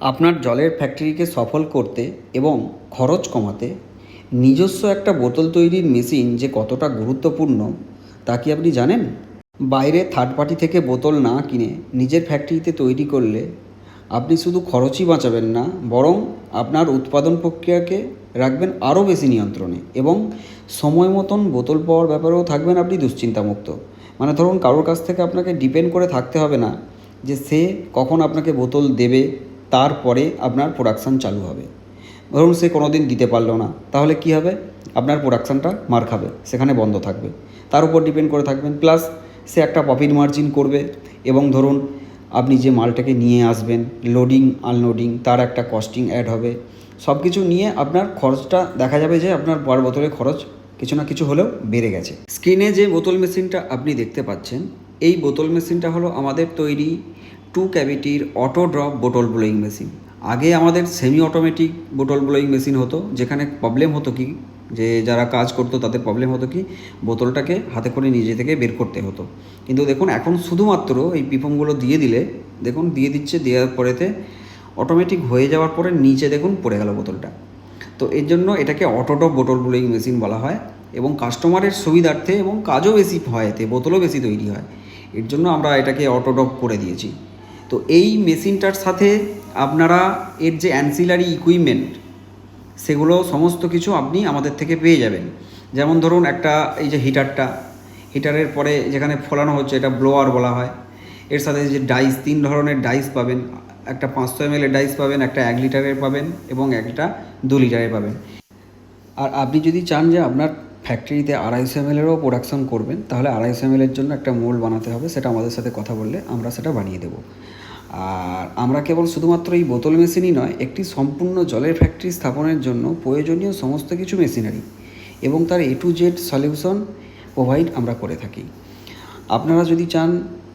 আপনার জলের ফ্যাক্টরিকে সফল করতে এবং খরচ কমাতে নিজস্ব একটা বোতল তৈরির মেশিন যে কতটা গুরুত্বপূর্ণ তা কি আপনি জানেন? বাইরে থার্ড পার্টি থেকে বোতল না কিনে নিজের ফ্যাক্টরিতে তৈরি করলে আপনি শুধু খরচই বাঁচাবেন না, বরং আপনার উৎপাদন প্রক্রিয়াকে রাখবেন আরও বেশি নিয়ন্ত্রণে এবং সময় মতন বোতল পাওয়ার ব্যাপারেও থাকবেন আপনি দুশ্চিন্তামুক্ত। মানে ধরুন, কারোর কাছ থেকে আপনাকে ডিপেন্ড করে থাকতে হবে না যে সে কখন আপনাকে বোতল দেবে, তারপরে আপনার প্রোডাকশান চালু হবে। ধরুন সে কোনো দিন দিতে পারলো না, তাহলে কী হবে? আপনার প্রোডাকশানটা মার খাবে, সেখানে বন্ধ থাকবে, তার উপর ডিপেন্ড করে থাকবেন। প্লাস সে একটা প্রফিট মার্জিন করবে এবং ধরুন আপনি যে মালটাকে নিয়ে আসবেন, লোডিং আনলোডিং, তার একটা কস্টিং অ্যাড হবে। সব কিছু নিয়ে আপনার খরচটা দেখা যাবে যে আপনার পার বোতলে খরচ কিছু না কিছু হলেও বেড়ে গেছে। স্ক্রিনে যে বোতল মেশিনটা আপনি দেখতে পাচ্ছেন, এই বোতল মেশিনটা হলো আমাদের তৈরি 2 ক্যাভিটির অটো ড্রপ বোতল ব্লোয়িং মেশিন। আগে আমাদের সেমি অটোমেটিক বোতল ব্লোয়িং মেশিন হতো, যেখানে প্রবলেম হতো কি, যে যারা কাজ করতো তাদের প্রবলেম হতো কি, বোতলটাকে হাতে করে নিজে থেকে বের করতে হতো। কিন্তু দেখুন এখন শুধুমাত্র এই পিপমগুলো দিয়ে দিলে, দেখুন দিয়ে দিচ্ছে, দেওয়ার পরেতে অটোমেটিক হয়ে যাওয়ার পরে নিচে দেখুন পড়ে গেল বোতলটা। তো এর জন্য এটাকে অটোড্রপ বোতল ব্লোয়িং মেশিন বলা হয় এবং কাস্টমারের সুবিধার্থে এবং কাজও বেশি হয়, এতে বোতলও বেশি তৈরি হয়, এর জন্য আমরা এটাকে অটোড্রপ করে দিয়েছি। তো এই মেশিনটার সাথে আপনারা এর যে অ্যান্সিলারি ইকুইপমেন্ট, সেগুলো সমস্ত কিছু আপনি আমাদের থেকে পেয়ে যাবেন। যেমন ধরুন একটা এই যে হিটারের পরে যেখানে ফোলানো হচ্ছে, এটা ব্লোয়ার বলা হয়। এর সাথে যে ডাইস, 3 ধরনের ডাইস পাবেন, একটা 500 ml এর ডাইস পাবেন, একটা 1 লিটারের পাবেন এবং একটা 2 লিটারের পাবেন। আর আপনি যদি চান যে আপনার ফ্যাক্টরিতে 250 ml-এরও প্রোডাকশন করবেন, তাহলে 250 ml-এর জন্য একটা মোল্ড বানাতে হবে, সেটা আমাদের সাথে কথা বললে আমরা সেটা বানিয়ে দেবো। আর আমরা কেবল শুধুমাত্র এই বোতল মেশিনই নয়, একটি সম্পূর্ণ জলের ফ্যাক্টরি স্থাপনের জন্য প্রয়োজনীয় সমস্ত কিছু মেশিনারি এবং তার A to Z solution provide আমরা করে থাকি। আপনারা যদি চান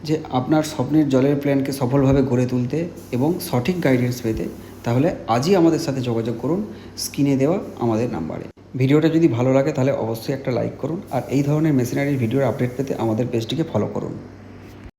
যে আপনার স্বপ্নের জলের প্ল্যানকে সফলভাবে গড়ে তুলতে এবং সঠিক গাইডেন্স পেতে, তাহলে আজই আমাদের সাথে যোগাযোগ করুন স্ক্রিনে দেওয়া আমাদের নাম্বারে। ভিডিওটা যদি ভালো লাগে তাহলে অবশ্যই একটা লাইক করুন আর এই ধরনের মেশিনারির ভিডিওর আপডেট পেতে আমাদের পেজটিকে ফলো করুন।